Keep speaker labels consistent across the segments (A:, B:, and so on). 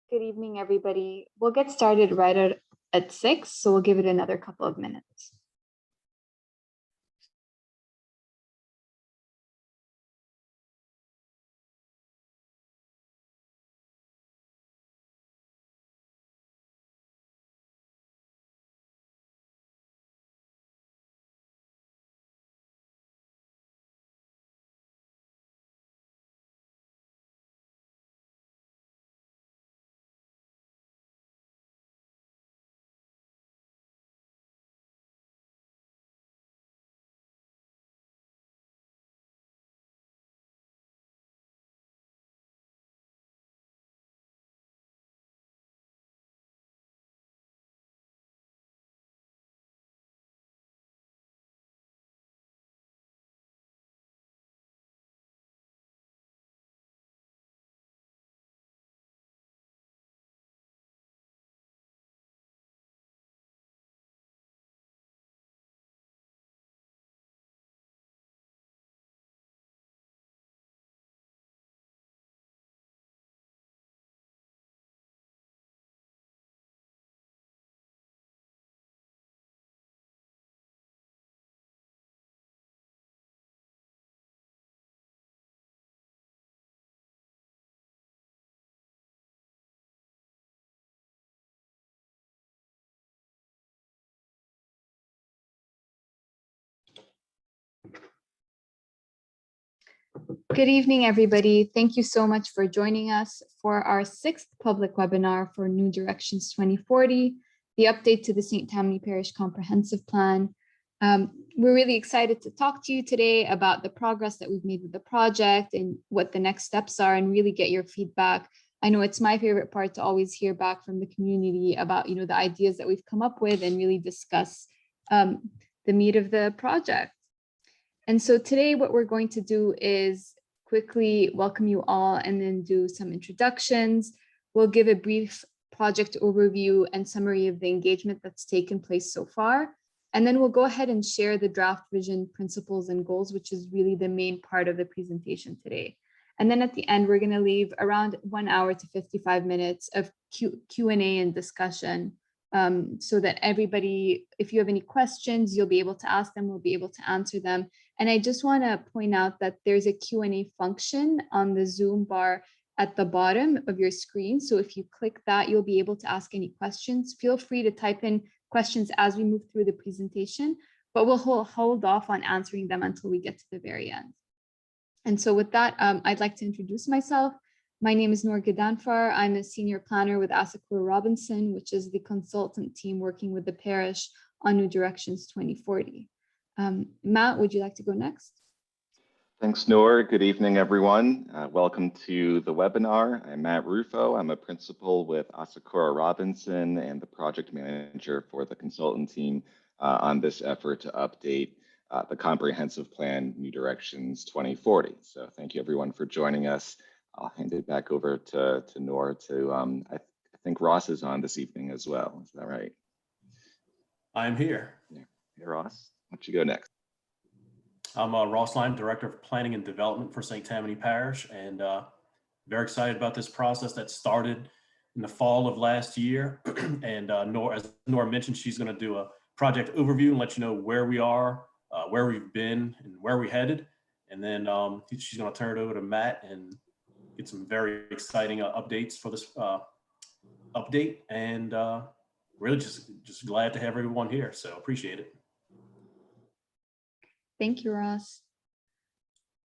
A: Good evening, everybody. We'll get started at 6, so we'll give it another couple of minutes. Good evening, everybody. Thank you so much for joining us for our 6th public webinar for New Directions 2040, the update to the St. Tammany Parish Comprehensive Plan. We're really excited to talk to you today about the progress that we've made with the project and what the next steps are, and really get your feedback. I know it's my favorite part to always hear back from the community about, the ideas that we've come up with and really discuss the meat of the project. And so today what we're going to do is quickly welcome you all and then do some introductions. We'll give a brief project overview and summary of the engagement that's taken place so far. And then we'll go ahead and share the draft vision, principles, and goals, which is really the main part of the presentation today. And then at the end, we're going to leave around 1 hour to 55 minutes of Q&A and discussion, so that everybody, if you have any questions, you'll be able to ask them, we'll be able to answer them. And I just want to point out that there's a Q&A function on the Zoom bar at the bottom of your screen. So if you click that, you'll be able to ask any questions. Feel free to type in questions as we move through the presentation, but we'll hold off on answering them until we get to the very end. And so with that, I'd like to introduce myself. My name is Noor Gedanfar. I'm a senior planner with Asakura Robinson, which is the consultant team working with the parish on New Directions 2040. Matt, would you like to go next?
B: Thanks, Noor. Good evening, everyone. Welcome to the webinar. I'm Matt Rufo. I'm a principal with Asakura Robinson and the project manager for the consultant team on this effort to update the comprehensive plan New Directions 2040. So thank you, everyone, for joining us. I'll hand it back over to Noor to, I think Ross is on this evening as well. Is that right?
C: I'm here.
B: Yeah. Hey, Ross, why don't you go next?
C: I'm Ross Lyon, Director of Planning and Development for St. Tammany Parish, and very excited about this process that started in the fall of last year. And as Nora mentioned, she's going to do a project overview and let you know where we are, where we've been, and where we're headed. And then she's going to turn it over to Matt and get some very exciting updates for this update. And really just glad to have everyone here. So appreciate it.
A: Thank you, Ross.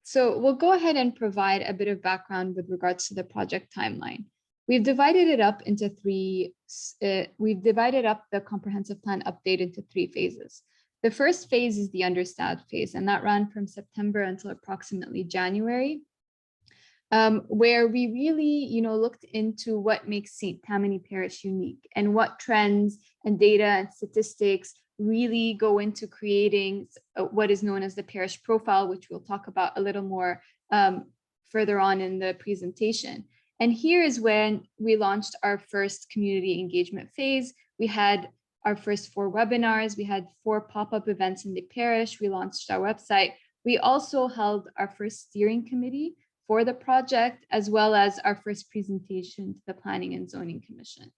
A: So we'll go ahead and provide a bit of background with regards to the project timeline. We've divided it up into we've divided up the comprehensive plan update into 3 phases. The first phase is the understand phase, and that ran from September until approximately January, where we really, looked into what makes St. Tammany Parish unique and what trends and data and statistics really go into creating what is known as the parish profile, which we'll talk about a little more further on in the presentation. And here is when we launched our first community engagement phase. We had our first 4 webinars. We had 4 pop-up events in the parish. We launched our website. We also held our first steering committee for the project, as well as our first presentation to the Planning and Zoning Commission.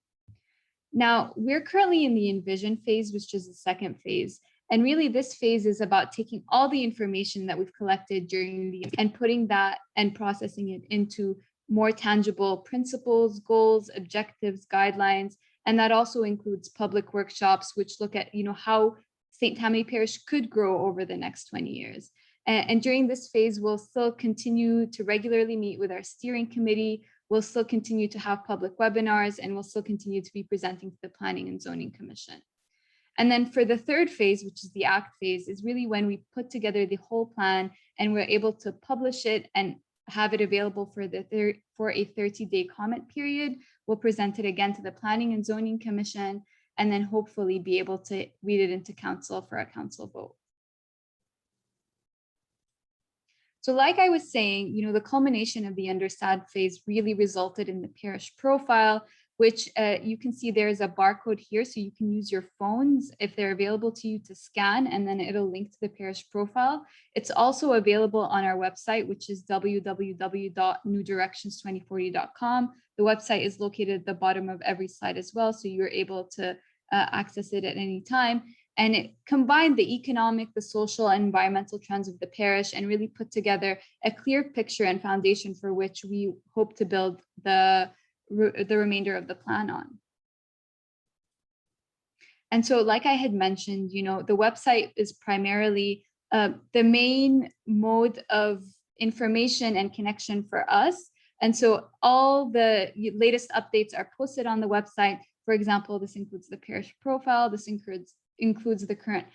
A: Now, we're currently in the envision phase, which is the second phase. And really this phase is about taking all the information that we've collected during the and putting that and processing it into more tangible principles, goals, objectives, guidelines. And that also includes public workshops, which look at, how St. Tammany Parish could grow over the next 20 years. And during this phase, we'll still continue to regularly meet with our steering committee. We'll still continue to have public webinars, and we'll still continue to be presenting to the Planning and Zoning Commission. And then for the third phase, which is the ACT phase, is really when we put together the whole plan and we're able to publish it and have it available for a 30-day comment period. We'll present it again to the Planning and Zoning Commission, and then hopefully be able to read it into council for a council vote. So like I was saying, the culmination of the undersad phase really resulted in the parish profile, which you can see there's a barcode here. So you can use your phones if they're available to you to scan, and then it'll link to the parish profile. It's also available on our website, which is www.newdirections2040.com. The website is located at the bottom of every slide as well, so you're able to access it at any time. And it combined the economic, the social, and environmental trends of the parish and really put together a clear picture and foundation for which we hope to build the remainder of the plan on. And so, like I had mentioned, the website is primarily the main mode of information and connection for us. And so all the latest updates are posted on the website. For example, this includes the parish profile. This includes the current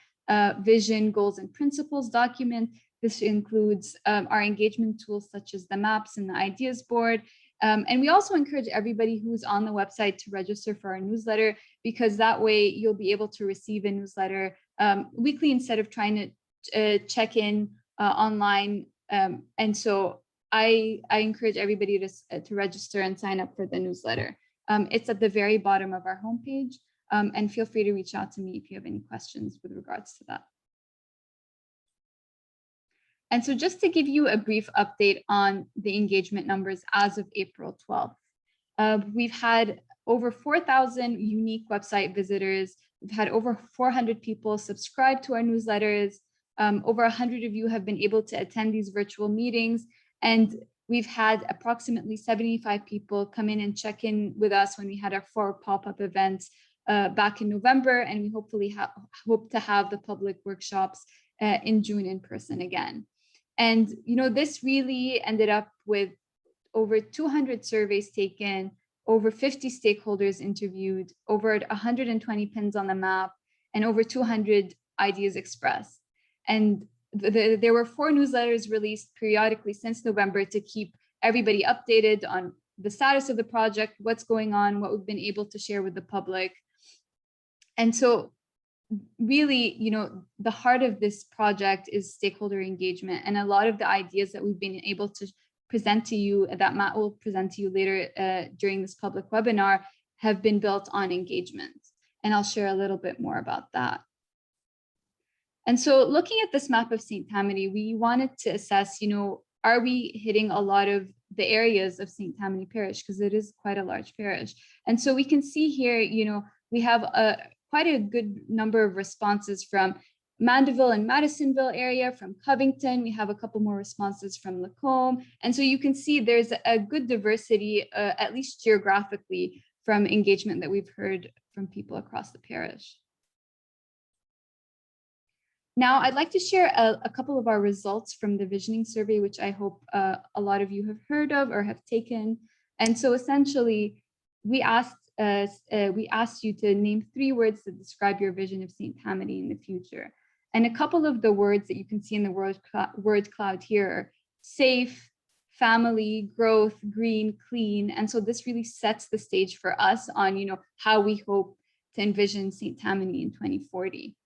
A: vision, goals, and principles document. This includes our engagement tools such as the maps and the ideas board. And we also encourage everybody who's on the website to register for our newsletter, because that way you'll be able to receive a newsletter weekly instead of trying to check in online. And so I encourage everybody to register and sign up for the newsletter. It's at the very bottom of our homepage. And feel free to reach out to me if you have any questions with regards to that. And so just to give you a brief update on the engagement numbers as of April 12th, we've had over 4,000 unique website visitors. We've had over 400 people subscribe to our newsletters. Over 100 of you have been able to attend these virtual meetings. And we've had approximately 75 people come in and check in with us when we had our 4 pop-up events back in November, and we hopefully hope to have the public workshops in June in person again. And this really ended up with over 200 surveys taken, over 50 stakeholders interviewed, over 120 pins on the map, and over 200 ideas expressed. And there were 4 newsletters released periodically since November to keep everybody updated on the status of the project, what's going on, what we've been able to share with the public. And so really, the heart of this project is stakeholder engagement. And a lot of the ideas that we've been able to present to you, that Matt will present to you later during this public webinar, have been built on engagement. And I'll share a little bit more about that. And so looking at this map of St. Tammany, we wanted to assess, are we hitting a lot of the areas of St. Tammany Parish, because it is quite a large parish. And so we can see here, we have quite a good number of responses from Mandeville and Madisonville area, from Covington. We have a couple more responses from Lacombe. And so you can see there's a good diversity, at least geographically, from engagement that we've heard from people across the parish. Now, I'd like to share a couple of our results from the visioning survey, which I hope a lot of you have heard of or have taken. And so essentially, we asked you to name 3 words that describe your vision of St. Tammany in the future. And a couple of the words that you can see in the word cloud here are safe, family, growth, green, clean. And so this really sets the stage for us on, how we hope to envision St. Tammany in 2040.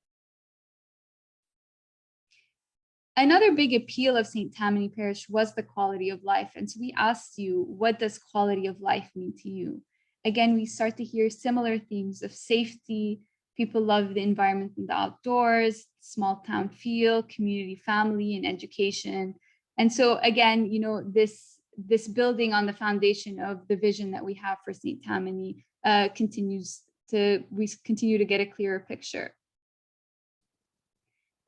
A: Another big appeal of St. Tammany Parish was the quality of life. And so we asked you, what does quality of life mean to you? Again, we start to hear similar themes of safety. People love the environment and the outdoors, small town feel, community, family, and education. And so again, this this building on the foundation of the vision that we have for St. Tammany we continue to get a clearer picture.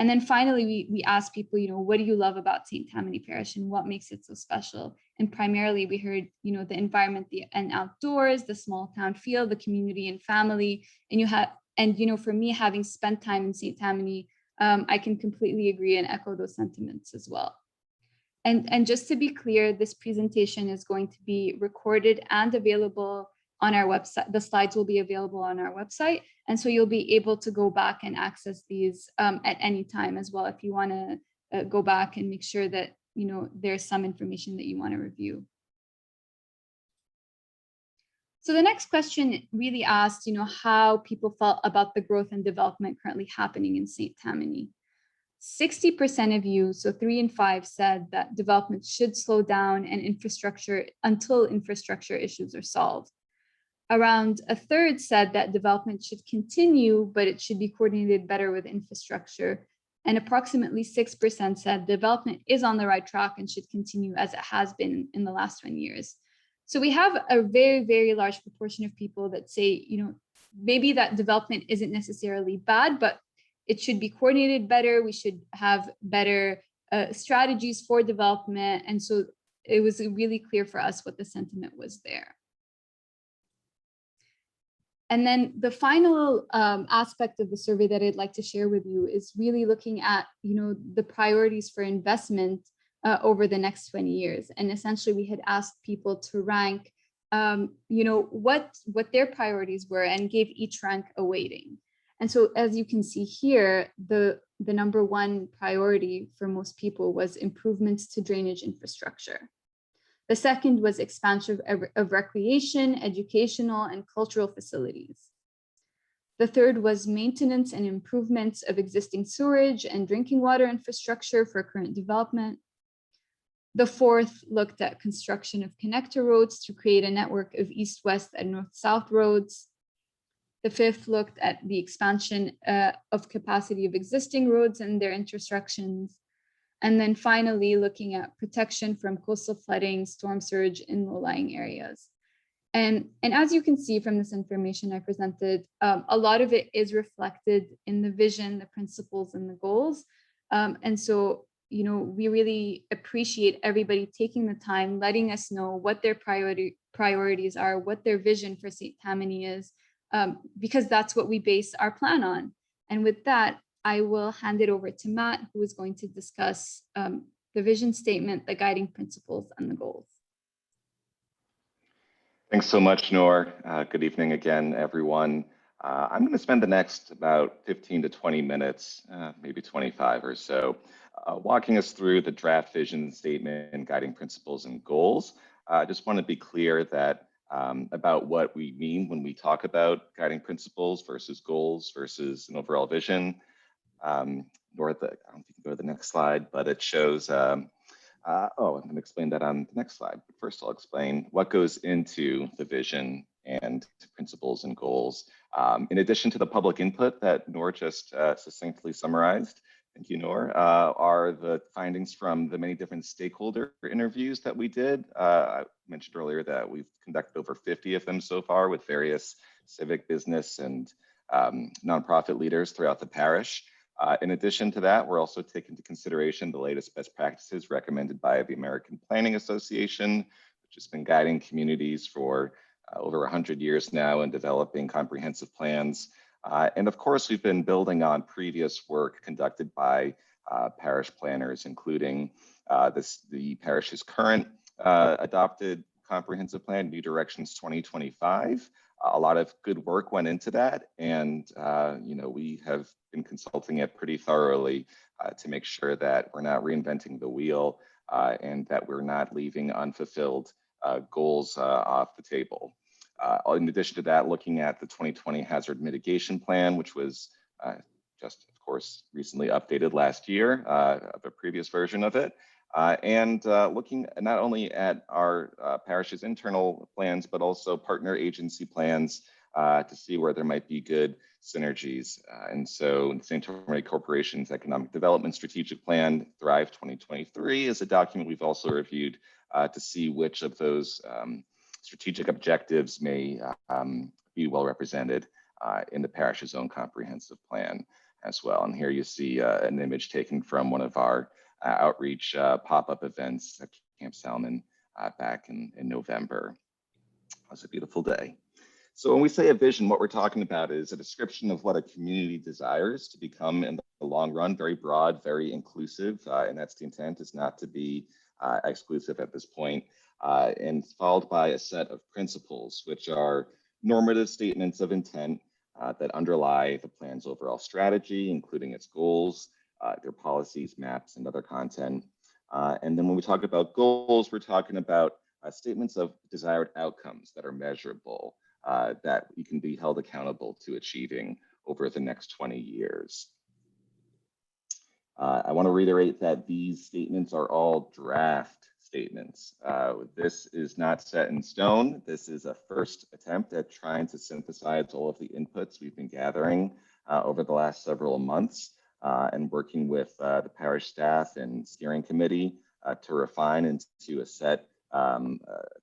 A: And then finally, we asked people, what do you love about St. Tammany Parish and what makes it so special? And primarily we heard, the environment and outdoors, the small town feel, the community and family. And for me, having spent time in St. Tammany, I can completely agree and echo those sentiments as well. And just to be clear, this presentation is going to be recorded and available on our website. The slides will be available on our website. And so you'll be able to go back and access these at any time as well, if you want to go back and make sure that, there's some information that you want to review. So the next question really asked, how people felt about the growth and development currently happening in St. Tammany. 60% of you, so 3 in 5, said that development should slow down and until infrastructure issues are solved. Around a third said that development should continue, but it should be coordinated better with infrastructure. And approximately 6% said development is on the right track and should continue as it has been in the last 20 years. So we have a very, very large proportion of people that say, maybe that development isn't necessarily bad, but it should be coordinated better. We should have better strategies for development. And so it was really clear for us what the sentiment was there. And then the final aspect of the survey that I'd like to share with you is really looking at, the priorities for investment over the next 20 years. And essentially we had asked people to rank, what their priorities were and gave each rank a weighting. And so as you can see here, the number one priority for most people was improvements to drainage infrastructure. The second was expansion of recreation, educational, and cultural facilities. The third was maintenance and improvements of existing sewage and drinking water infrastructure for current development. The fourth looked at construction of connector roads to create a network of east-west and north-south roads. The fifth looked at the expansion of capacity of existing roads and their intersections. And then finally, looking at protection from coastal flooding, storm surge in low-lying areas. And as you can see from this information I presented, a lot of it is reflected in the vision, the principles, and the goals. And so, we really appreciate everybody taking the time, letting us know what their priorities are, what their vision for St. Tammany is, because that's what we base our plan on. And with that, I will hand it over to Matt, who is going to discuss the vision statement, the guiding principles, and the goals.
B: Thanks so much, Noor. Good evening again, everyone. I'm going to spend the next about 15 to 20 minutes, maybe 25 or so, walking us through the draft vision statement and guiding principles and goals. I just want to be clear that about what we mean when we talk about guiding principles versus goals versus an overall vision. I don't think you can go to the next slide, but it shows, I'm going to explain that on the next slide. But first, I'll explain what goes into the vision and principles and goals. In addition to the public input that Noor just succinctly summarized, thank you, Noor, are the findings from the many different stakeholder interviews that we did. I mentioned earlier that we've conducted over 50 of them so far with various civic, business, and nonprofit leaders throughout the parish. In addition to that, we're also taking into consideration the latest best practices recommended by the American Planning Association, which has been guiding communities for over 100 years now in developing comprehensive plans. And of course, we've been building on previous work conducted by parish planners, including the parish's current adopted comprehensive plan, New Directions 2025. A lot of good work went into that, and we have been consulting it pretty thoroughly to make sure that we're not reinventing the wheel and that we're not leaving unfulfilled goals off the table. In addition to that, looking at the 2020 Hazard Mitigation Plan, which was just, of course, recently updated last year of a previous version of it. And looking not only at our parish's internal plans, but also partner agency plans to see where there might be good synergies. And so St. Tammany Corporation's Economic Development Strategic Plan, Thrive 2023, is a document we've also reviewed to see which of those strategic objectives may be well represented in the parish's own comprehensive plan as well. And here you see an image taken from one of our outreach pop-up events at Camp Salmon back in November. It was a beautiful day. So when we say a vision, what we're talking about is a description of what a community desires to become in the long run, very broad, very inclusive, and that's the intent, is not to be exclusive at this point, and followed by a set of principles, which are normative statements of intent that underlie the plan's overall strategy, including its goals, their policies, maps, and other content. And then when we talk about goals, we're talking about statements of desired outcomes that are measurable, that we can be held accountable to achieving over the next 20 years. I want to reiterate that these statements are all draft statements. This is not set in stone. This is a first attempt at trying to synthesize all of the inputs we've been gathering over the last several months and working with the parish staff and steering committee to refine into a set,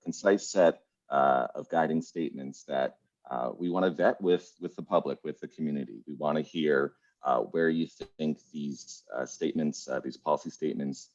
B: concise set of guiding statements that we want to vet with the public, with the community. We want to hear where you think these statements, these policy statements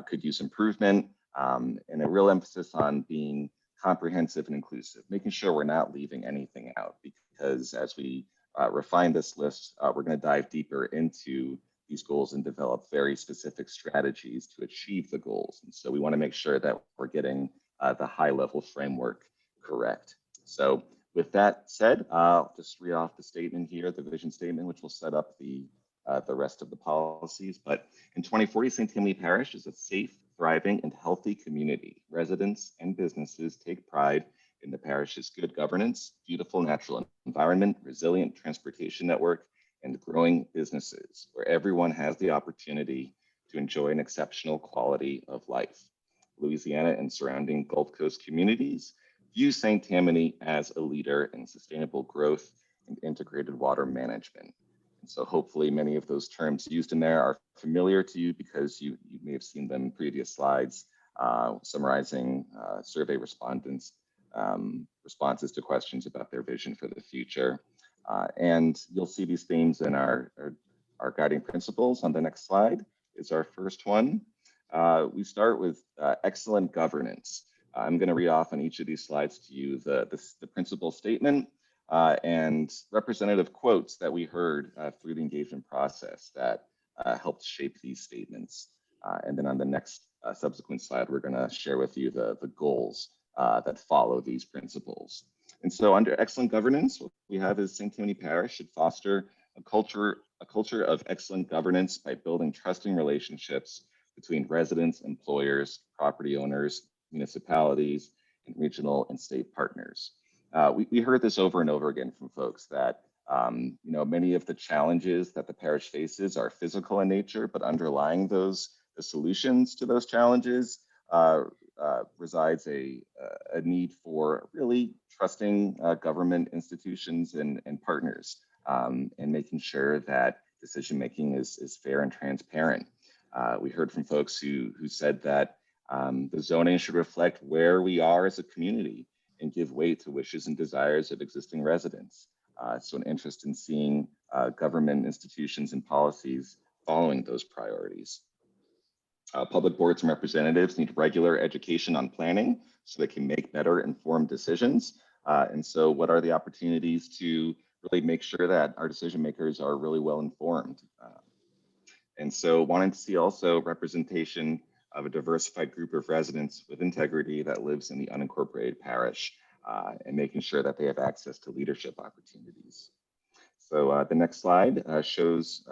B: could use improvement, and a real emphasis on being comprehensive and inclusive, making sure we're not leaving anything out, because as we refine this list, we're going to dive deeper into these goals and develop very specific strategies to achieve the goals. And so we want to make sure that we're getting the high level framework correct. So with that said, I'll just read off the statement here, the vision statement, which will set up the rest of the policies. But in 2040, St. Tammany Parish is a safe, thriving, and healthy community. Residents and businesses take pride in the parish's good governance, beautiful natural environment, resilient transportation network, and growing businesses, where everyone has the opportunity to enjoy an exceptional quality of life. Louisiana and surrounding Gulf Coast communities view St. Tammany as a leader in sustainable growth and integrated water management. And so hopefully many of those terms used in there are familiar to you because you may have seen them in previous slides, summarizing survey respondents' responses to questions about their vision for the future. And you'll see these themes in our guiding principles. On the next slide is our first one. We start with excellent governance. I'm going to read off on each of these slides to you the principal statement and representative quotes that we heard through the engagement process that helped shape these statements. And then on the next subsequent slide, we're going to share with you the goals that follow these principles. And so under excellent governance, what we have is St. Tammany Parish should foster a culture of excellent governance by building trusting relationships between residents, employers, property owners, municipalities, and regional and state partners. We heard this over and over again from folks that many of the challenges that the parish faces are physical in nature, but underlying the solutions to those challenges resides a need for really trusting government institutions and partners, and making sure that decision-making is fair and transparent. We heard from folks who said that the zoning should reflect where we are as a community and give weight to wishes and desires of existing residents. So an interest in seeing government institutions and policies following those priorities. Public boards and representatives need regular education on planning so they can make better informed decisions. And so what are the opportunities to really make sure that our decision makers are really well informed? And so wanting to see also representation of a diversified group of residents with integrity that lives in the unincorporated parish, and making sure that they have access to leadership opportunities. So the next slide shows,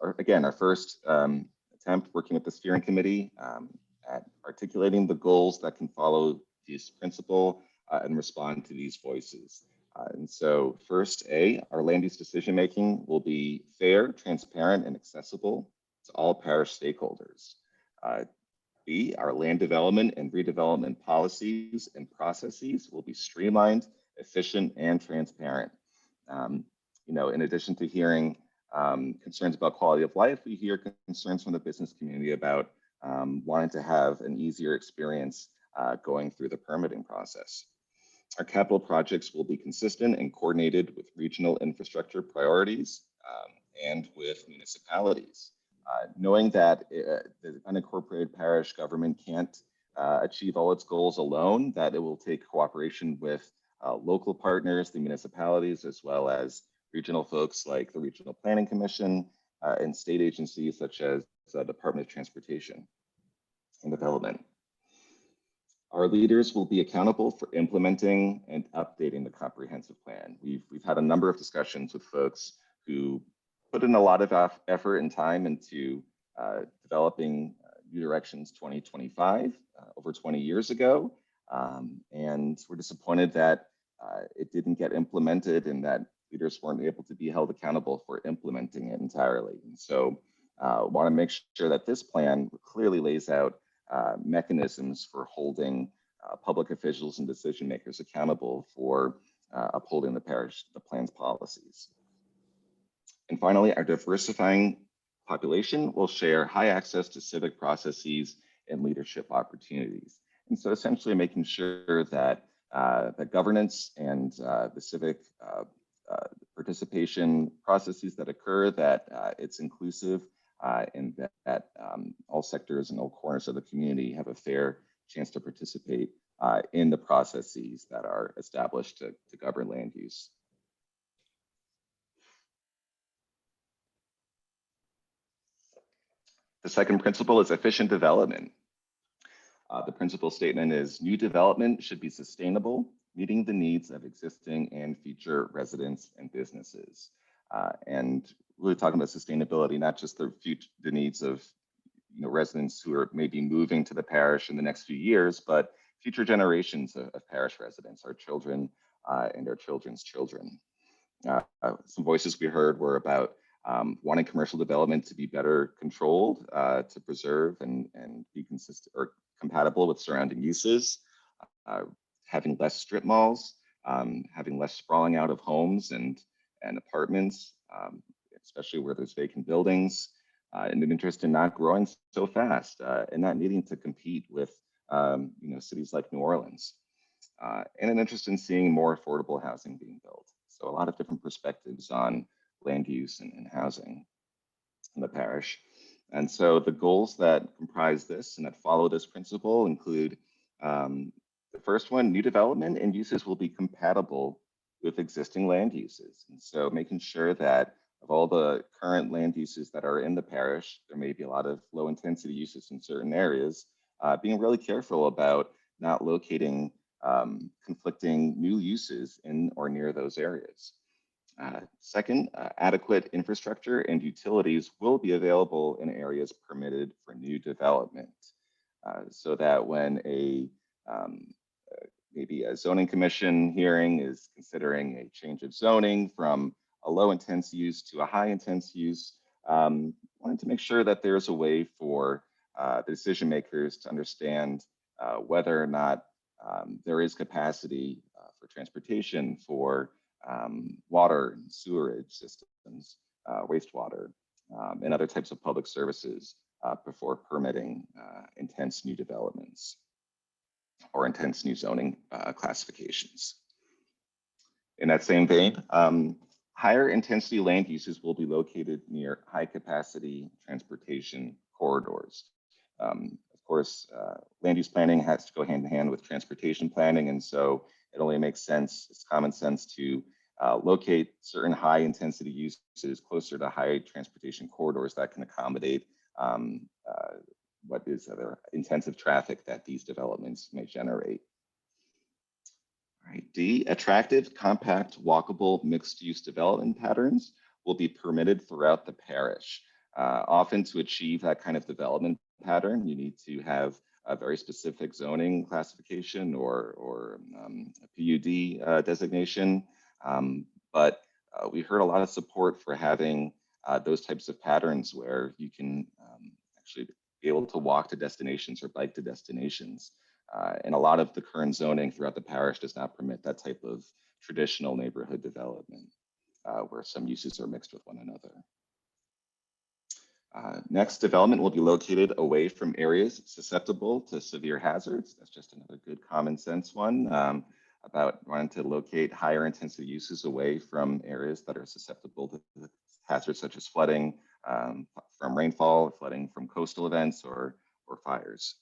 B: our first attempt working with the steering committee at articulating the goals that can follow this principle and respond to these voices. And so first, our land use decision-making will be fair, transparent, and accessible to all parish stakeholders. B, our land development and redevelopment policies and processes will be streamlined, efficient, and transparent. In addition to hearing concerns about quality of life, we hear concerns from the business community about wanting to have an easier experience going through the permitting process. Our capital projects will be consistent and coordinated with regional infrastructure priorities and with municipalities. Knowing that the unincorporated parish government can't achieve all its goals alone, that it will take cooperation with local partners, the municipalities, as well as regional folks like the Regional Planning Commission and state agencies such as the Department of Transportation and Development. Our leaders will be accountable for implementing and updating the comprehensive plan. We've had a number of discussions with folks who put in a lot of effort and time into developing New Directions 2025 over 20 years ago. And we're disappointed that it didn't get implemented and that leaders weren't able to be held accountable for implementing it entirely. And so want to make sure that this plan clearly lays out mechanisms for holding public officials and decision makers accountable for upholding the plan's policies. And finally, our diversifying population will share high access to civic processes and leadership opportunities. And so essentially making sure that the governance and the civic participation processes that occur, that it's inclusive and that all sectors and all corners of the community have a fair chance to participate in the processes that are established to govern land use. The second principle is efficient development. The principal statement is new development should be sustainable, meeting the needs of existing and future residents and businesses. And really talking about sustainability, not just the needs of residents who are maybe moving to the parish in the next few years, but future generations of parish residents, our children and our children's children. Some voices we heard were about wanting commercial development to be better controlled, to preserve and be consistent or compatible with surrounding uses, having less strip malls, having less sprawling out of homes and apartments, especially where there's vacant buildings, and an interest in not growing so fast and not needing to compete with cities like New Orleans, and an interest in seeing more affordable housing being built. So a lot of different perspectives on land use and housing in the parish. And so the goals that comprise this and that follow this principle include the first one, new development and uses will be compatible with existing land uses. And so making sure that of all the current land uses that are in the parish, there may be a lot of low intensity uses in certain areas, being really careful about not locating conflicting new uses in or near those areas. Second, adequate infrastructure and utilities will be available in areas permitted for new development, so that when maybe a zoning commission hearing is considering a change of zoning from a low intense use to a high intense use, wanted to make sure that there's a way for the decision makers to understand whether or not there is capacity for transportation, for water and sewerage systems, wastewater, and other types of public services before permitting intense new developments or intense new zoning classifications. In that same vein, higher intensity land uses will be located near high capacity transportation corridors. Of course, land use planning has to go hand in hand with transportation planning, and so it only makes sense, it's common sense to locate certain high intensity uses closer to high transportation corridors that can accommodate what is other intensive traffic that these developments may generate. All right, D, attractive, compact, walkable, mixed-use development patterns will be permitted throughout the parish. Often to achieve that kind of development pattern, you need to have a very specific zoning classification or a PUD designation. But we heard a lot of support for having those types of patterns where you can actually be able to walk to destinations or bike to destinations. And a lot of the current zoning throughout the parish does not permit that type of traditional neighborhood development where some uses are mixed with one another. Next, development will be located away from areas susceptible to severe hazards. That's just another good common sense one about wanting to locate higher intensity uses away from areas that are susceptible to hazards such as flooding from rainfall, flooding from coastal events, or fires.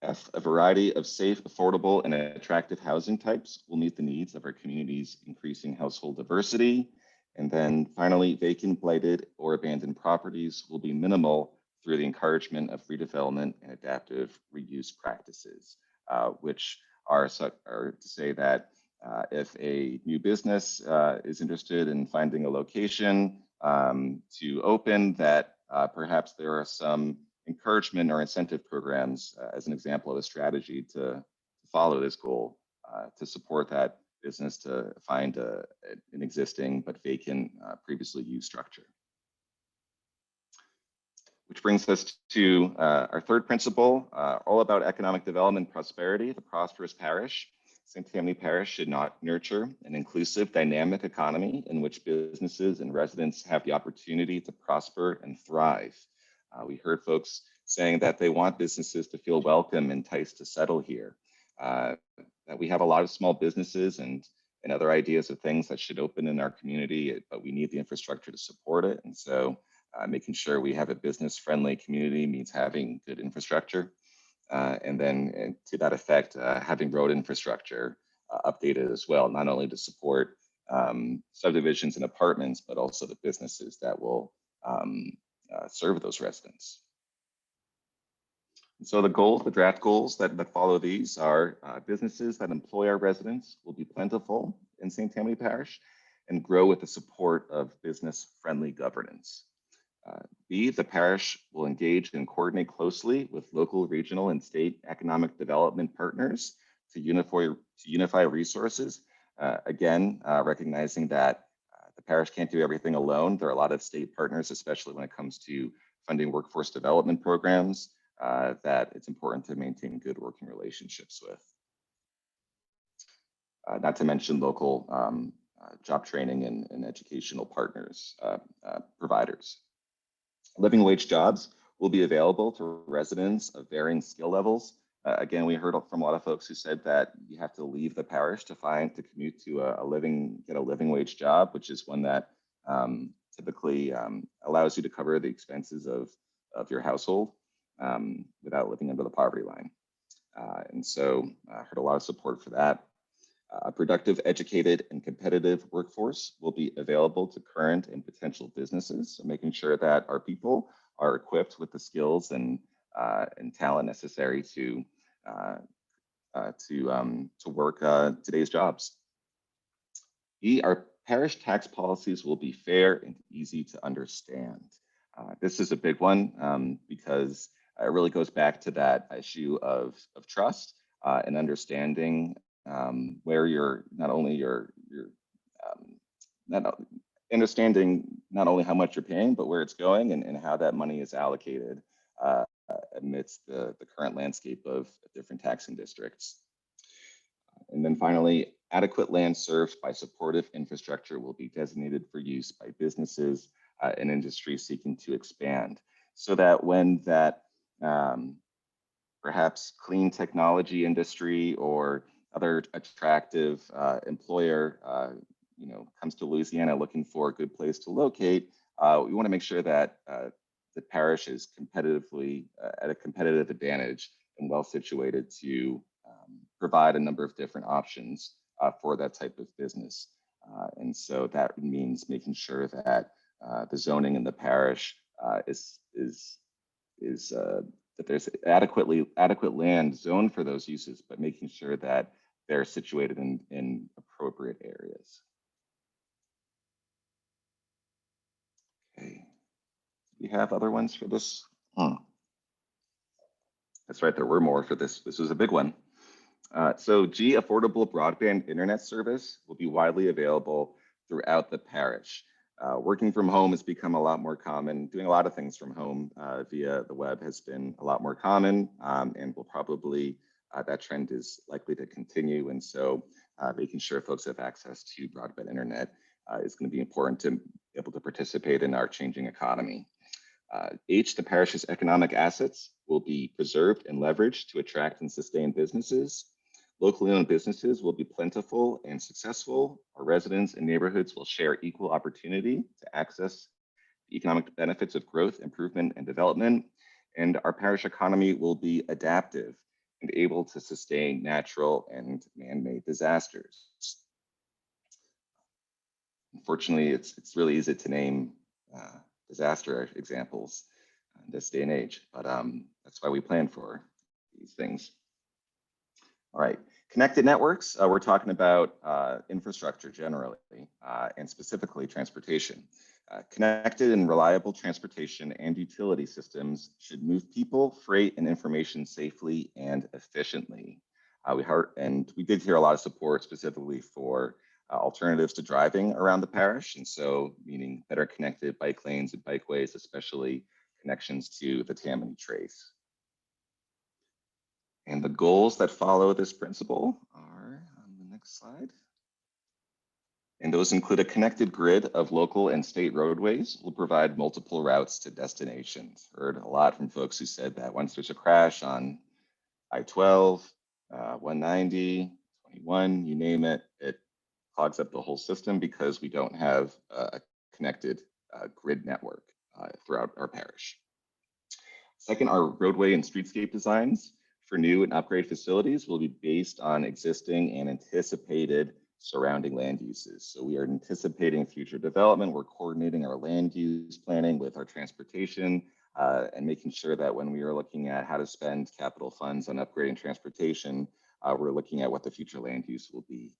B: F, a variety of safe, affordable, and attractive housing types will meet the needs of our community's increasing household diversity. And then finally, vacant, blighted, or abandoned properties will be minimal through the encouragement of redevelopment and adaptive reuse practices, which are to say that if a new business is interested in finding a location to open, that perhaps there are some encouragement or incentive programs as an example of a strategy to follow this goal to support that business to find an existing but vacant previously used structure. Which brings us to our third principle, all about economic development and prosperity. The prosperous parish, St. Tammany Parish, should not nurture an inclusive, dynamic economy in which businesses and residents have the opportunity to prosper and thrive. We heard folks saying that they want businesses to feel welcome and enticed to settle here. That we have a lot of small businesses and other ideas of things that should open in our community, but we need the infrastructure to support it. And so making sure we have a business-friendly community means having good infrastructure. And then to that effect, having road infrastructure updated as well, not only to support subdivisions and apartments, but also the businesses that will serve those residents. And so the goals, the draft goals that follow these are businesses that employ our residents will be plentiful in St. Tammany Parish and grow with the support of business-friendly governance. B, the parish will engage and coordinate closely with local, regional, and state economic development partners to unify resources. Again, recognizing that the parish can't do everything alone. There are a lot of state partners, especially when it comes to funding workforce development programs, that it's important to maintain good working relationships with. Not to mention local job training and educational partners, providers. Living wage jobs will be available to residents of varying skill levels. Again, we heard from a lot of folks who said that you have to leave the parish to commute to get a living wage job, which is one that typically allows you to cover the expenses of your household without living under the poverty line. And so I heard a lot of support for that. A productive, educated, and competitive workforce will be available to current and potential businesses, so making sure that our people are equipped with the skills and talent necessary to work today's jobs. E, our parish tax policies will be fair and easy to understand. This is a big one because it really goes back to that issue of trust and understanding where understanding not only how much you're paying, but where it's going and how that money is allocated amidst the current landscape of different taxing districts. And then finally, adequate land served by supportive infrastructure will be designated for use by businesses and industries seeking to expand, so that when that perhaps clean technology industry or other attractive employer comes to Louisiana looking for a good place to locate, we want to make sure that the parish is competitively at a competitive advantage and well situated to provide a number of different options for that type of business. And so that means making sure that the zoning in the parish that there's adequate land zoned for those uses, but making sure that they're situated in appropriate areas. Okay, we have other ones for this. That's right, there were more for this. This was a big one. So G, affordable broadband internet service will be widely available throughout the parish. Working from home has become a lot more common. Doing a lot of things from home via the web has been a lot more common, and will probably, that trend is likely to continue. And so making sure folks have access to broadband internet is going to be important to able to participate in our changing economy. H, the parish's economic assets will be preserved and leveraged to attract and sustain businesses. Locally owned businesses will be plentiful and successful. Our residents and neighborhoods will share equal opportunity to access the economic benefits of growth, improvement, and development. And our parish economy will be adaptive and able to sustain natural and man-made disasters. Unfortunately, it's really easy to name disaster examples in this day and age, but that's why we plan for these things. All right, connected networks, we're talking about infrastructure generally, and specifically transportation. Connected and reliable transportation and utility systems should move people, freight, and information safely and efficiently. We did hear a lot of support specifically for alternatives to driving around the parish, and so meaning better connected bike lanes and bikeways, especially connections to the Tammany Trace. And the goals that follow this principle are on the next slide. And those include a connected grid of local and state roadways will provide multiple routes to destinations. Heard a lot from folks who said that once there's a crash on I-12, 190, 21, you name it, it clogs up the whole system because we don't have a connected grid network throughout our parish. Second, our roadway and streetscape designs for new and upgrade facilities will be based on existing and anticipated surrounding land uses. So we are anticipating future development. We're coordinating our land use planning with our transportation and making sure that when we are looking at how to spend capital funds on upgrading transportation, we're looking at what the future land use will be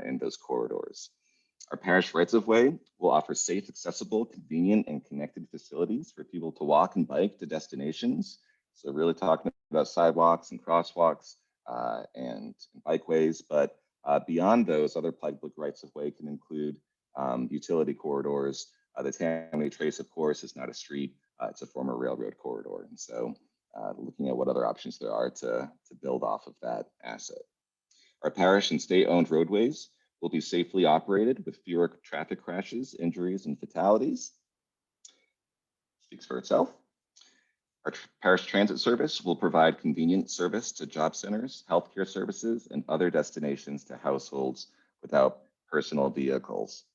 B: in those corridors. Our parish rights of way will offer safe, accessible, convenient, and connected facilities for people to walk and bike to destinations. So really talking about sidewalks and crosswalks and bikeways, but beyond those, other public rights of way can include utility corridors. The Tammany Trace, of course, is not a street, it's a former railroad corridor. And so looking at what other options there are to build off of that asset. Our parish and state-owned roadways will be safely operated with fewer traffic crashes, injuries, and fatalities. Speaks for itself. Our parish transit service will provide convenient service to job centers, healthcare services, and other destinations to households without personal vehicles.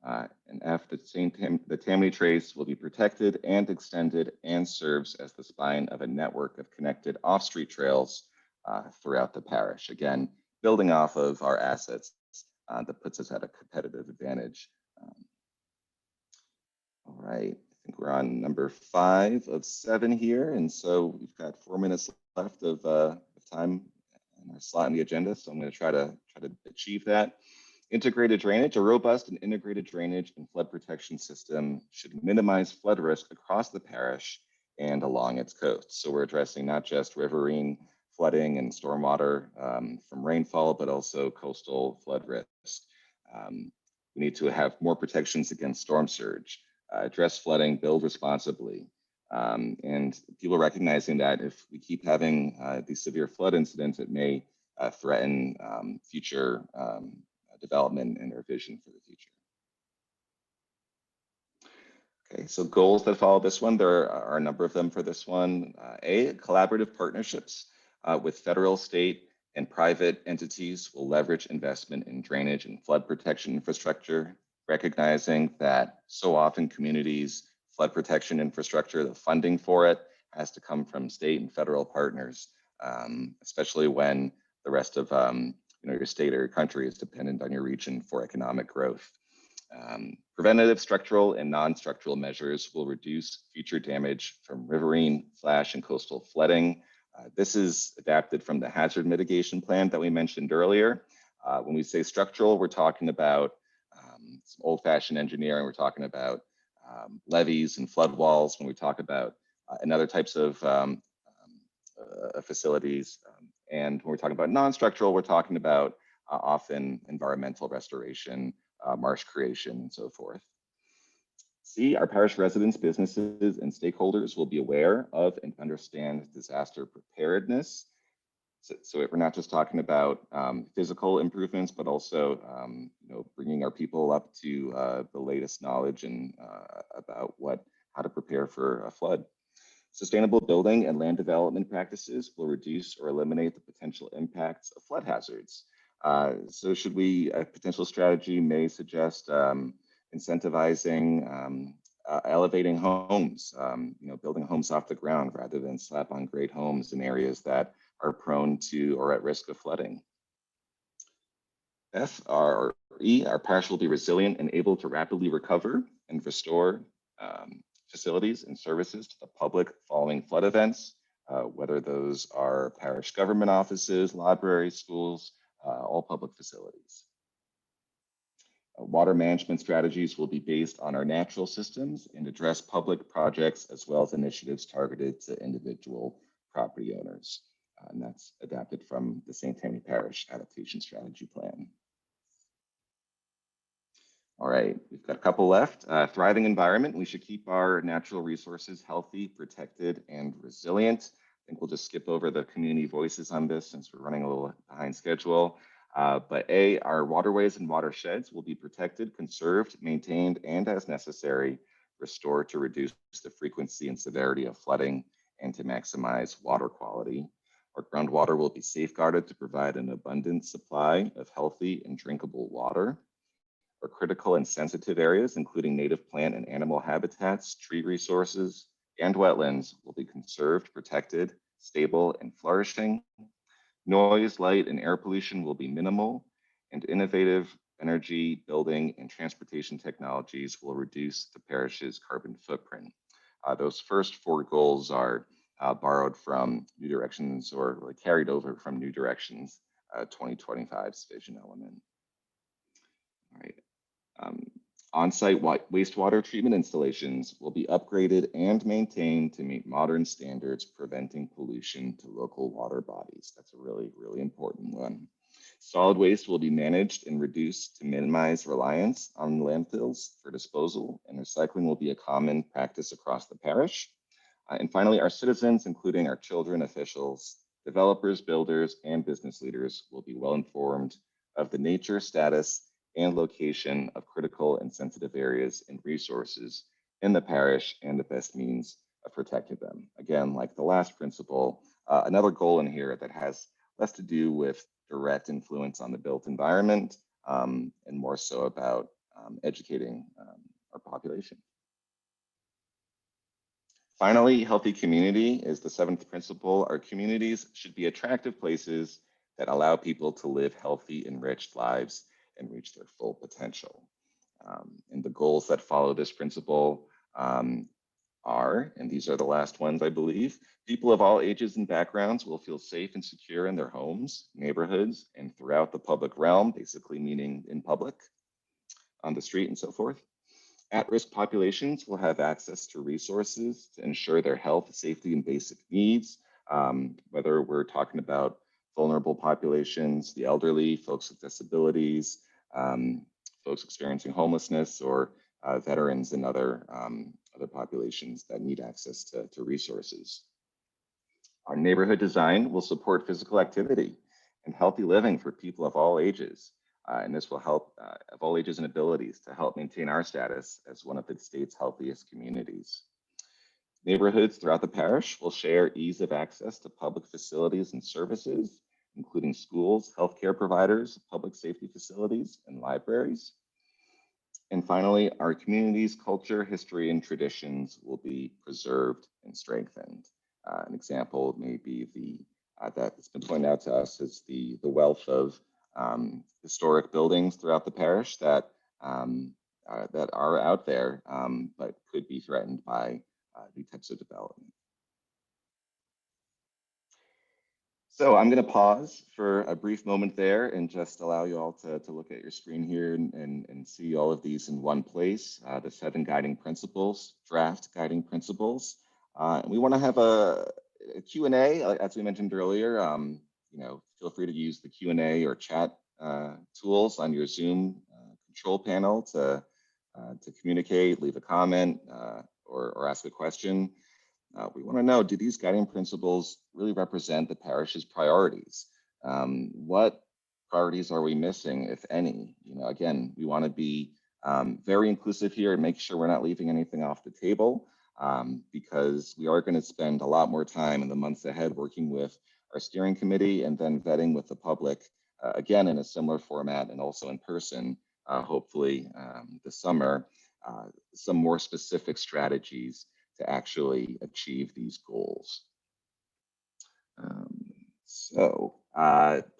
B: And F, the Tammany Trace will be protected and extended and serves as the spine of a network of connected off-street trails throughout the parish. Again, building off of our assets that puts us at a competitive advantage. All right. I think we're on number 5 of 7 here. And so we've got 4 minutes left of time in our slot in the agenda. So I'm going to try to achieve that. Integrated drainage, a robust and integrated drainage and flood protection system should minimize flood risk across the parish and along its coast. So we're addressing not just riverine flooding and stormwater from rainfall, but also coastal flood risk. We need to have more protections against storm surge. Address flooding, build responsibly. And people recognizing that if we keep having these severe flood incidents, it may threaten future development and our vision for the future. Okay, so goals that follow this one, there are a number of them for this one. A, collaborative partnerships with federal, state, and private entities will leverage investment in drainage and flood protection infrastructure, recognizing that so often communities' flood protection infrastructure, the funding for it has to come from state and federal partners, especially when the rest of your state or your country is dependent on your region for economic growth. Preventative structural and non-structural measures will reduce future damage from riverine, flash, and coastal flooding. This is adapted from the hazard mitigation plan that we mentioned earlier. When we say structural, we're talking about some old-fashioned engineering. We're talking about levees and flood walls when we talk about and other types of facilities. And when we're talking about non-structural, we're talking about often environmental restoration, marsh creation, and so forth. C, our parish residents, businesses, and stakeholders will be aware of and understand disaster preparedness. So we're not just talking about physical improvements, but also bringing our people up to the latest knowledge and about how to prepare for a flood. Sustainable building and land development practices will reduce or eliminate the potential impacts of flood hazards. So a potential strategy may suggest incentivizing elevating homes, building homes off the ground rather than slap on grade homes in areas that are prone to or at risk of flooding. Our parish will be resilient and able to rapidly recover and restore facilities and services to the public following flood events, whether those are parish government offices, libraries, schools, all public facilities. Water management strategies will be based on our natural systems and address public projects as well as initiatives targeted to individual property owners. And that's adapted from the St. Tammany Parish Adaptation Strategy Plan. All right, we've got a couple left. Thriving environment. We should keep our natural resources healthy, protected, and resilient. I think we'll just skip over the community voices on this since we're running a little behind schedule. But our waterways and watersheds will be protected, conserved, maintained, and as necessary, restored to reduce the frequency and severity of flooding and to maximize water quality. Our groundwater will be safeguarded to provide an abundant supply of healthy and drinkable water. Our critical and sensitive areas, including native plant and animal habitats, tree resources, and wetlands, will be conserved, protected, stable, and flourishing. Noise, light, and air pollution will be minimal, and innovative energy, building, and transportation technologies will reduce the parish's carbon footprint. Those first four goals are borrowed from New Directions or carried over from New Directions 2025's vision element. All right. On-site wastewater treatment installations will be upgraded and maintained to meet modern standards, preventing pollution to local water bodies. That's a really, really important one. Solid waste will be managed and reduced to minimize reliance on landfills for disposal, and recycling will be a common practice across the parish. And finally, our citizens, including our children, officials, developers, builders, and business leaders, will be well informed of the nature, status, and location of critical and sensitive areas and resources in the parish and the best means of protecting them. Again, like the last principle, another goal in here that has less to do with direct influence on the built environment and more so about educating our population. Finally, healthy community is the seventh principle. Our communities should be attractive places that allow people to live healthy, enriched lives and reach their full potential. And the goals that follow this principle are, and these are the last ones, I believe, people of all ages and backgrounds will feel safe and secure in their homes, neighborhoods, and throughout the public realm, basically meaning in public, on the street and so forth. At-risk populations will have access to resources to ensure their health, safety, and basic needs, whether we're talking about vulnerable populations, the elderly, folks with disabilities, folks experiencing homelessness, or veterans and other populations that need access to resources. Our neighborhood design will support physical activity and healthy living for people of all ages. And this will help of all ages and abilities to help maintain our status as one of the state's healthiest communities. Neighborhoods throughout the parish will share ease of access to public facilities and services, including schools, healthcare providers, public safety facilities, and libraries. And finally, our community's culture, history, and traditions will be preserved and strengthened. An example may be that's been pointed out to us is the wealth of historic buildings throughout the parish that are out there, but could be threatened by new types of development. So I'm going to pause for a brief moment there and just allow you all to look at your screen here and see all of these in one place, the 7 guiding principles, draft guiding principles. And we want to have a Q&A, as we mentioned earlier. Feel free to use the Q&A or chat tools on your Zoom control panel to communicate, leave a comment, or ask a question. We want to know, do these guiding principles really represent the parish's priorities? What priorities are we missing, if any? Again, we want to be very inclusive here and make sure we're not leaving anything off the table, because we are going to spend a lot more time in the months ahead working with our steering committee and then vetting with the public, again, in a similar format and also in person, hopefully this summer, some more specific strategies to actually achieve these goals.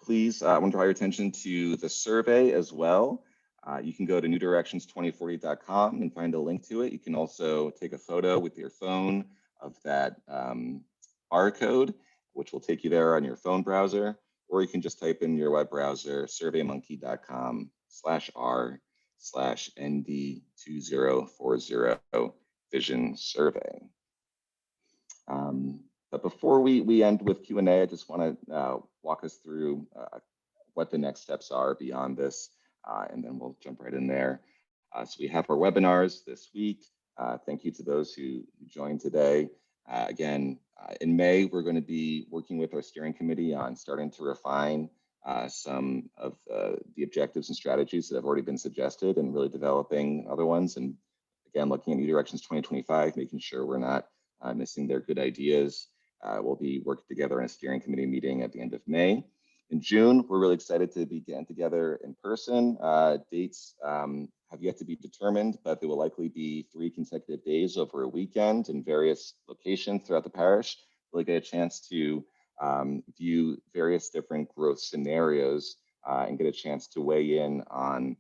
B: Please, I want to draw your attention to the survey as well. You can go to newdirections2040.com and find a link to it. You can also take a photo with your phone of that barcode, which will take you there on your phone browser, or you can just type in your web browser, surveymonkey.com/r/ND2040 Vision Survey. But before we end with Q&A, I just want to walk us through what the next steps are beyond this, and then we'll jump right in there. So we have our webinars this week. Thank you to those who joined today. Again, in May, we're going to be working with our steering committee on starting to refine some of the objectives and strategies that have already been suggested, and really developing other ones. And again, looking at New Directions 2025, making sure we're not missing their good ideas. We'll be working together in a steering committee meeting at the end of May. In June, we're really excited to be getting together in person. Dates have yet to be determined, but there will likely be 3 consecutive days over a weekend in various locations throughout the parish. Really get a chance to view various different growth scenarios and get a chance to weigh in on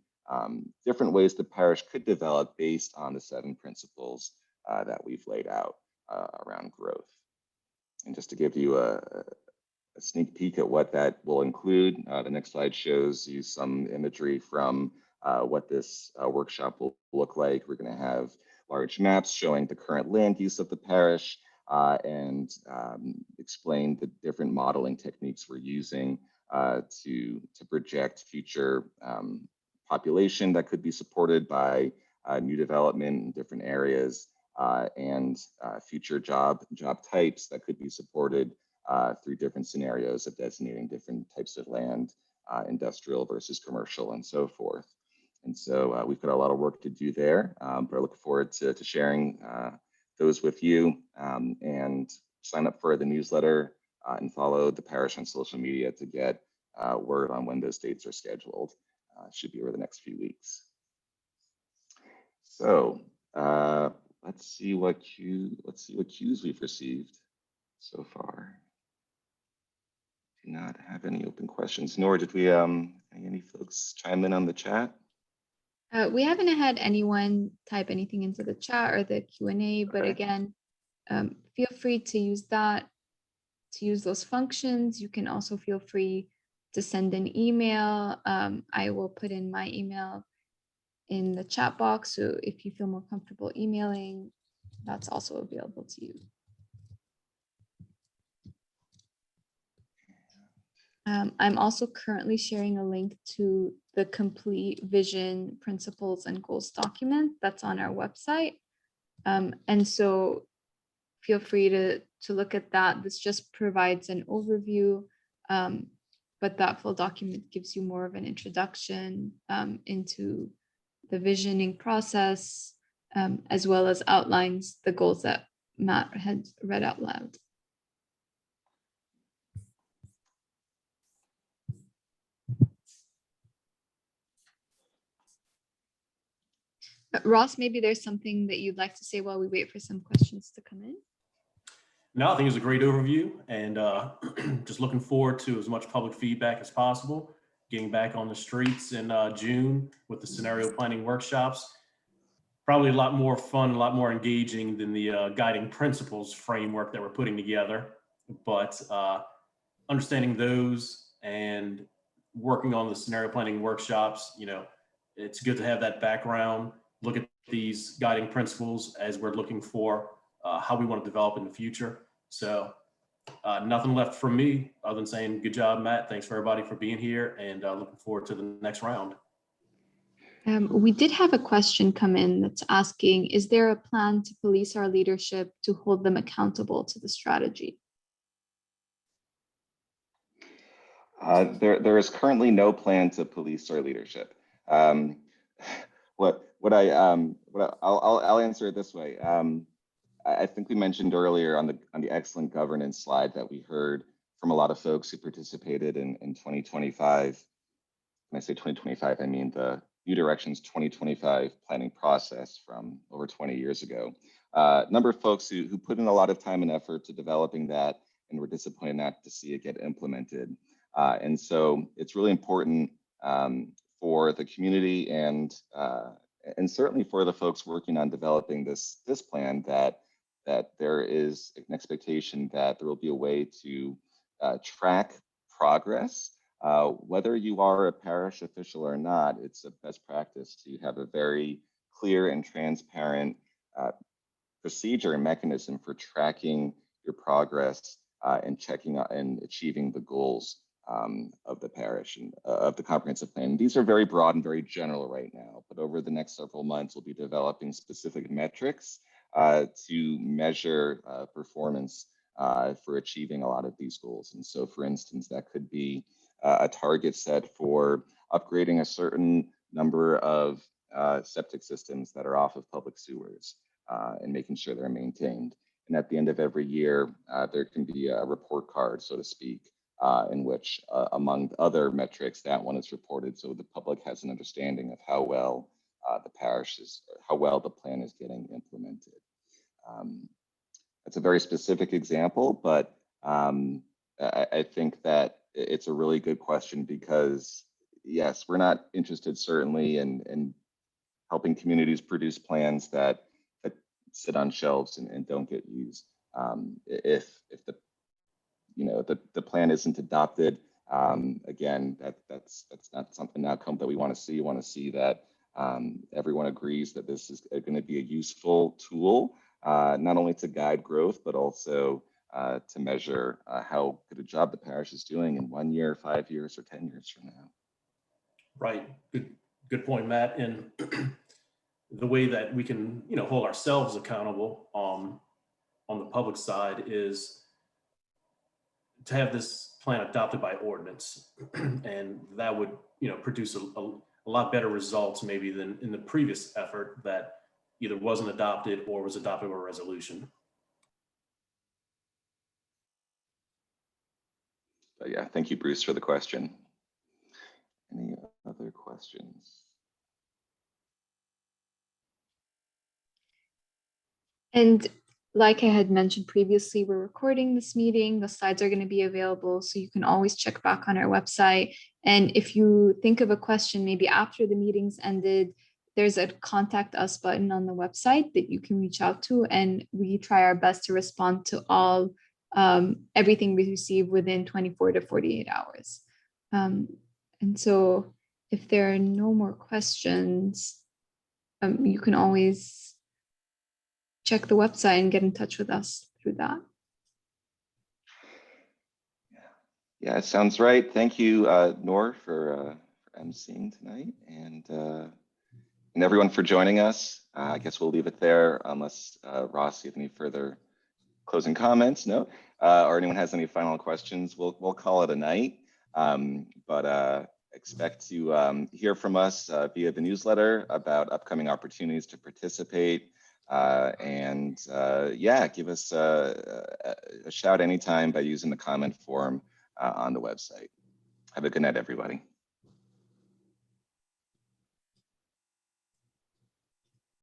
B: different ways the parish could develop based on the 7 principles that we've laid out around growth. And just to give you a sneak peek at what that will include, the next slide shows you some imagery from what this workshop will look like. We're going to have large maps showing the current land use of the parish and explain the different modeling techniques we're using to project future population that could be supported by new development in different areas, and future job types that could be supported through different scenarios of designating different types of land, industrial versus commercial, and so forth. And so we've got a lot of work to do there, but I look forward to sharing those with you, and sign up for the newsletter and follow the parish on social media to get word on when those dates are scheduled. Should be over the next few weeks. So let's see what cues we've received so far. Do not have any open questions, nor did we any folks chime in on the chat.
A: We haven't had anyone type anything into the chat or the Q&A, but
B: Okay.
A: again, feel free to use those functions. You can also feel free to send an email. I will put in my email in the chat box, so if you feel more comfortable emailing, that's also available to you. I'm also currently sharing a link to the complete vision, principles, and goals document that's on our website. And so feel free to look at that. This just provides an overview, but that full document gives you more of an introduction into the visioning process, as well as outlines the goals that Matt had read out loud. Ross, maybe there's something that you'd like to say while we wait for some questions to come in.
C: No, I think it's a great overview, and just looking forward to as much public feedback as possible, getting back on the streets in June with the scenario planning workshops. Probably a lot more fun, a lot more engaging than the guiding principles framework that we're putting together, but understanding those and working on the scenario planning workshops, you know, it's good to have that background, look at these guiding principles as we're looking for how we want to develop in the future. So nothing left from me other than saying good job, Matt. Thanks for everybody for being here, and looking forward to the next round.
A: We did have a question come in that's asking, is there a plan to police our leadership to hold them accountable to the strategy?
B: There is currently no plan to police our leadership. I'll answer it this way. I think we mentioned earlier on the excellent governance slide that we heard from a lot of folks who participated in 2025. When I say 2025, I mean the New Directions 2025 planning process from over 20 years ago. A number of folks who put in a lot of time and effort to developing that and were disappointed not to see it get implemented. And so it's really important for the community and certainly for the folks working on developing this plan that there is an expectation that there will be a way to track progress. Whether you are a parish official or not, it's a best practice to have a very clear and transparent procedure and mechanism for tracking your progress and checking and achieving the goals of the parish and of the comprehensive plan. These are very broad and very general right now, but over the next several months, we'll be developing specific metrics to measure performance for achieving a lot of these goals. And so, for instance, that could be a target set for upgrading a certain number of septic systems that are off of public sewers and making sure they're maintained. And at the end of every year, there can be a report card, so to speak, in which, among other metrics, that one is reported so the public has an understanding of how well the plan is getting implemented. That's a very specific example, but I think that it's a really good question because, yes, we're not interested certainly in helping communities produce plans that sit on shelves and don't get used. If the plan isn't adopted, again, that's not something outcome that we want to see. We want to see that everyone agrees that this is going to be a useful tool, not only to guide growth, but also to measure how good a job the parish is doing in 1 year, 5 years, or 10 years from now.
C: Right. Good point, Matt. And the way that we can, hold ourselves accountable on the public side is to have this plan adopted by ordinance, and that would, produce a lot better results maybe than in the previous effort that either wasn't adopted or was adopted by resolution.
B: But yeah, thank you, Bruce, for the question. Any other questions?
A: And like I had mentioned previously, we're recording this meeting. The slides are going to be available, so you can always check back on our website. And if you think of a question, maybe after the meeting's ended, there's a contact us button on the website that you can reach out to, and we try our best to respond to all everything we receive within 24 to 48 hours. And so if there are no more questions, you can always check the website and get in touch with us through that.
B: Yeah, it sounds right. Thank you, Noor, for emceeing tonight, and everyone for joining us. I guess we'll leave it there unless Ross, you have any further closing comments? No, or anyone has any final questions? We'll call it a night. But expect to hear from us via the newsletter about upcoming opportunities to participate. And yeah, give us a shout anytime by using the comment form on the website. Have a good night, everybody.